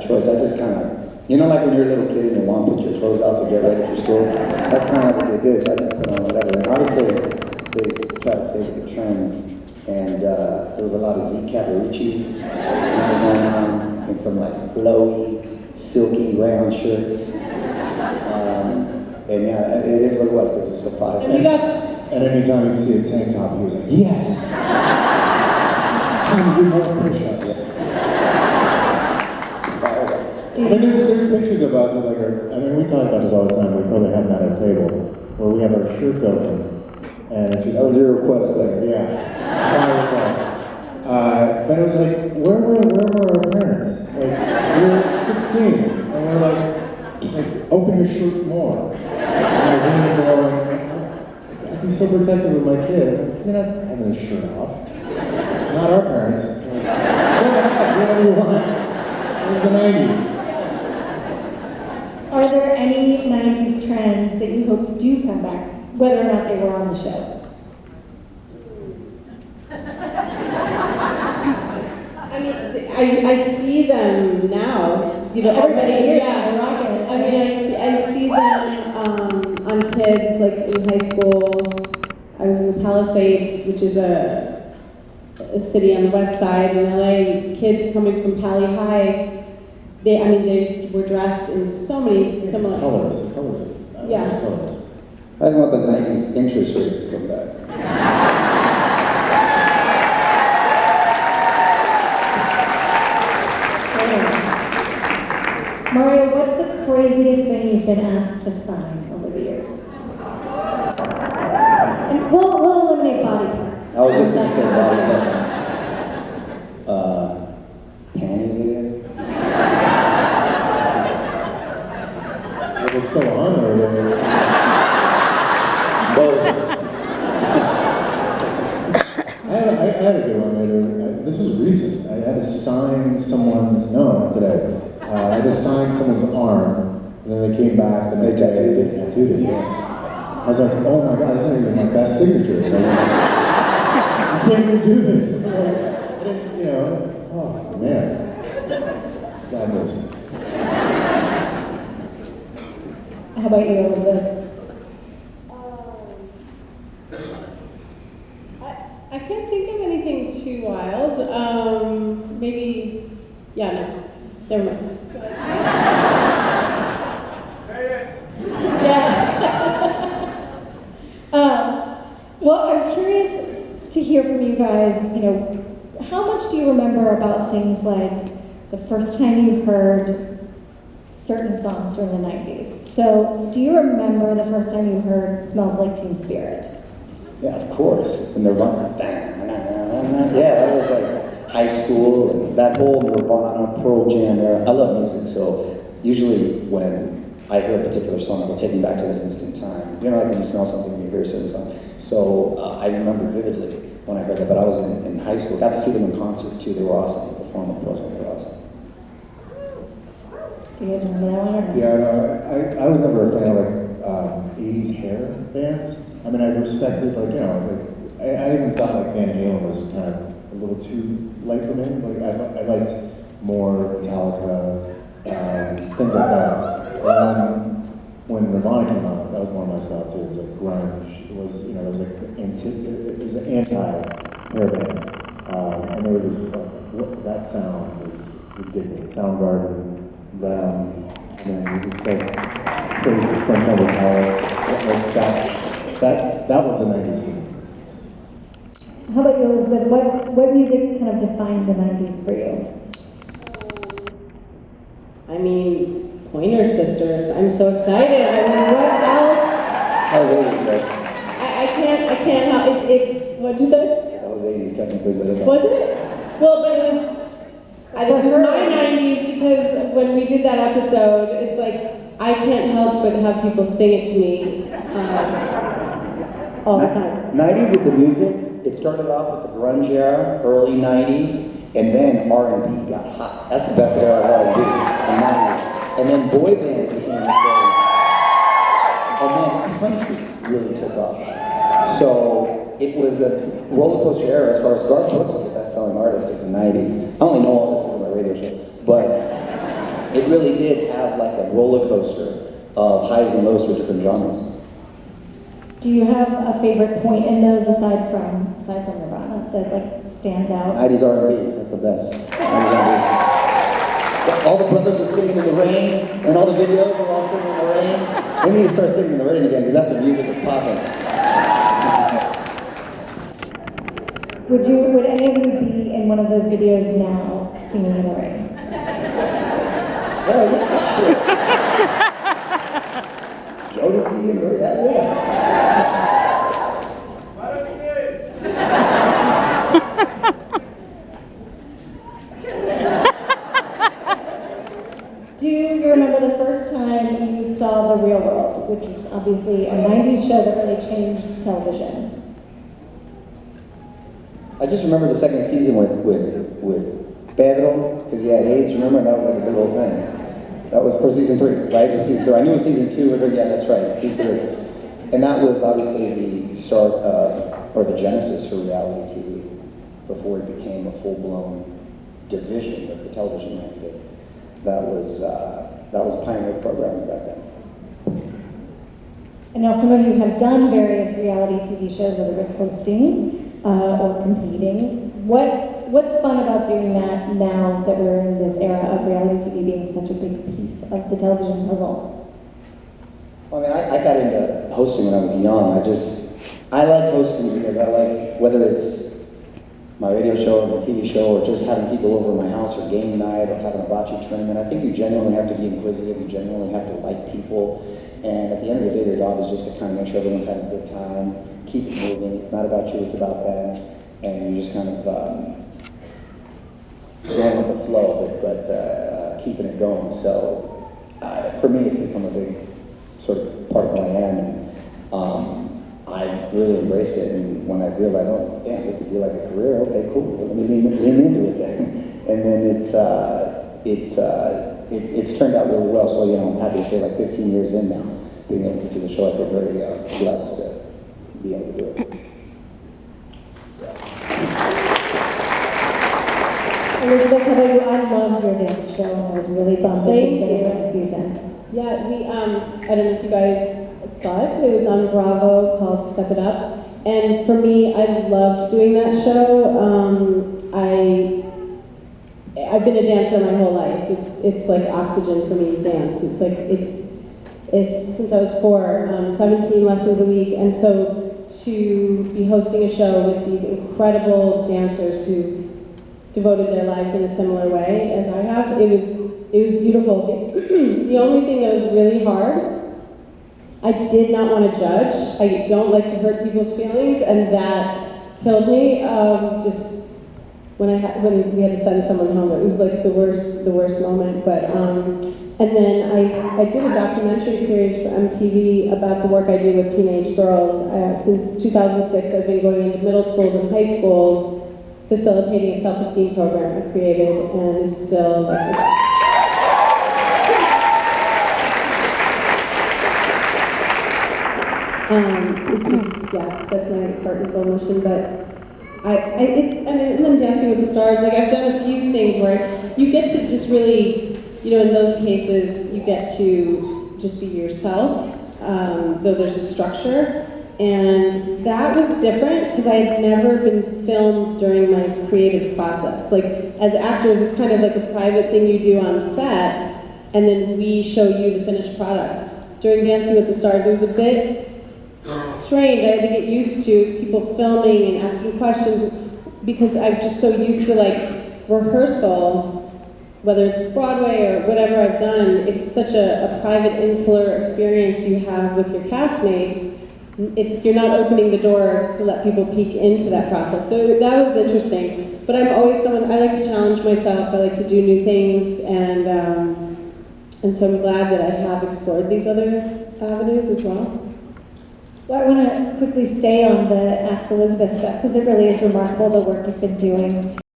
choice. I just kind of, like when you're a little kid and your mom puts your clothes out to get ready for school? That's kind of what they did, so I just put on whatever. And obviously, they try to stay with the trends, and there was a lot of Z Cavariccis going on, and some like flowy, silky round shirts. And yeah, it is what it was, because it's a product. And anytime you see a tank top, he was like, yes! Time to do more push-ups. There's pictures of us with we talk about this all the time. We probably have them at a table where we have our shirts open, and it's just that was your request, yeah, my request. But it was like, where were our parents? Like, we were 16, and we're like, open your shirt more. And I'd be so protective of my kid. You're not having his shirt off. Not our parents. Like, whatever you want. It was the 90s. Are there any 90s trends that you hope do come back, whether or not they were on the show? I mean, I see them now. Everybody hears yeah. them, they're rocking it. I mean, I see them on kids, like in high school. I was in the Palisades, which is a city on the west side in LA. Kids coming from Pali High, they were dressed in so many similar colors. Yeah. I just want the 90s interest rates to come back. Mario, what's the craziest thing you've been asked to sign over the years? And we'll eliminate body parts. I was just going to say body parts. Panties, I guess? Are they still on, or are they... Both. I had a good one later. This is recent. I had to sign someone's, no, today. I had to sign someone's arm, and then they came back and they tattooed it. Yeah. I was like, oh my god, this isn't even my best signature. Like, I can't even do this. I didn't, oh man. God knows. How about you, Elizabeth? I can't think of anything too wild. Maybe, yeah, no. Never mind. Yeah. Well, I'm curious to hear from you guys, how much do you remember about things like the first time you heard certain songs from the 90s? So, do you remember the first time you heard Smells Like Teen Spirit? Yeah, of course. Nirvana. Yeah, that was like high school, and that whole Nirvana, Pearl Jam era. I love music, so usually when I hear a particular song, it will take me back to that instant time. Like when you smell something, you hear a certain song. So I remember vividly when I heard that, but I was in high school. Got to see them in concert too. They were awesome. They performed with Pearl Jam. They were awesome. Do you guys remember that one? Or no? Yeah, no, I was never a fan of 80s hair bands. I mean, I respected, I even thought Van Halen was kind of a little too light for me. I liked more Metallica, things like that. And when Nirvana came out, that was more my style too. It was like grunge. It was, it was like it was an anti-hair band. And they were just that sound was ridiculous. Soundgarden, them, and then you just like crazy stuff over house. That was the 90s for me. How about you, Elizabeth? What music kind of defined the 90s for you? I mean, Pointer Sisters. I'm so excited. I mean, what else? That was 80s, right? I can't help. It's what'd you say? That was 80s technically, but it's Was it? Well, but it was. I think it was my 90s because when we did that episode, it's like I can't help but have people sing it to me all the time. 90s with the music, it started off with the grunge era, early 90s, and then R&B got hot. That's the best era of R&B, the 90s. And then boy bands became a thing. And then country really took off. So it was a roller coaster era as far as Garth Brooks was the best-selling artist of the 90s. I only know all this because of my radio show, but it really did have like a roller coaster of highs and lows for different genres. Do you have a favorite point in those aside from Nirvana that like stands out? 90s R&B, that's the best. 90s R&B. All the brothers were singing in the rain, and all the videos were all singing in the rain. We need to start singing in the rain again, because that's when music is popping. Would any of you be in one of those videos now, singing in the rain? Oh, yeah, shit. Jodeci in the rain, yeah. Do you remember the first time you saw The Real World, which is obviously a 90s show that really changed television? I just remember the second season with Pedro, because he had AIDS, remember? And that was like a big old thing. That was for season 3, right? Or season 3. I knew it was season 2, but yeah, that's right, season 3. And that was obviously the start of, or the genesis for reality TV, before it became a full-blown division of the television landscape. That was pioneer programming back then. And now some of you have done various reality TV shows, whether it's hosting or competing. What's fun about doing that now that we're in this era of reality TV being such a big piece of the television puzzle? Well, I mean, I got into hosting when I was young. I like hosting because I like, whether it's my radio show or my TV show, or just having people over at my house for game night or having a bocce tournament. I think you genuinely have to be inquisitive, you genuinely have to like people, and at the end of the day, your job is just to kind of make sure everyone's having a good time, keep it moving. It's not about you, it's about them, and you just kind of going with the flow, but keeping it going. So for me, it's become a big sort of part of who I am, and I really embraced it, and when I realized, oh, damn, this could be like a career, okay, cool, let me lean into it then. And then it's turned out really well, so, you know, I'm happy to say, like, 15 years in now, being able to do the show, I feel very blessed to be able to do it. Elizabeth, how about you? I loved your dance show, and I was really bummed it didn't get a second season. Yeah, we, I don't know if you guys saw it, but it was on Bravo called Step It Up. And for me, I loved doing that show. I've been a dancer my whole life. It's like oxygen for me, dance. It's since I was 4, 17 lessons a week. And so to be hosting a show with these incredible dancers who devoted their lives in a similar way as I have, it was beautiful. The only thing that was really hard, I did not want to judge. I don't like to hurt people's feelings, and that killed me. Just when we had to send someone home, it was like the worst moment. But and then I did a documentary series for MTV about the work I do with teenage girls. Since 2006, I've been going into middle schools and high schools, facilitating a self-esteem program I created, and it's still like. It's just, yeah, that's my heart and soul mission, but and then Dancing with the Stars, like I've done a few things where you get to just really, you know, in those cases, you get to just be yourself, though there's a structure, and that was different because I had never been filmed during my creative process. Like, as actors, it's kind of like a private thing you do on set, and then we show you the finished product. During Dancing with the Stars, it was a bit strange. I had to get used to people filming and asking questions because I'm just so used to like rehearsal, whether it's Broadway or whatever I've done. It's such a private, insular experience you have with your castmates. You're not opening the door to let people peek into that process. So that was interesting. But I'm always someone, I like to challenge myself. I like to do new things, and so I'm glad that I have explored these other avenues as well. Well, I want to quickly stay on the Ask Elizabeth stuff, because it really is remarkable the work you've been doing.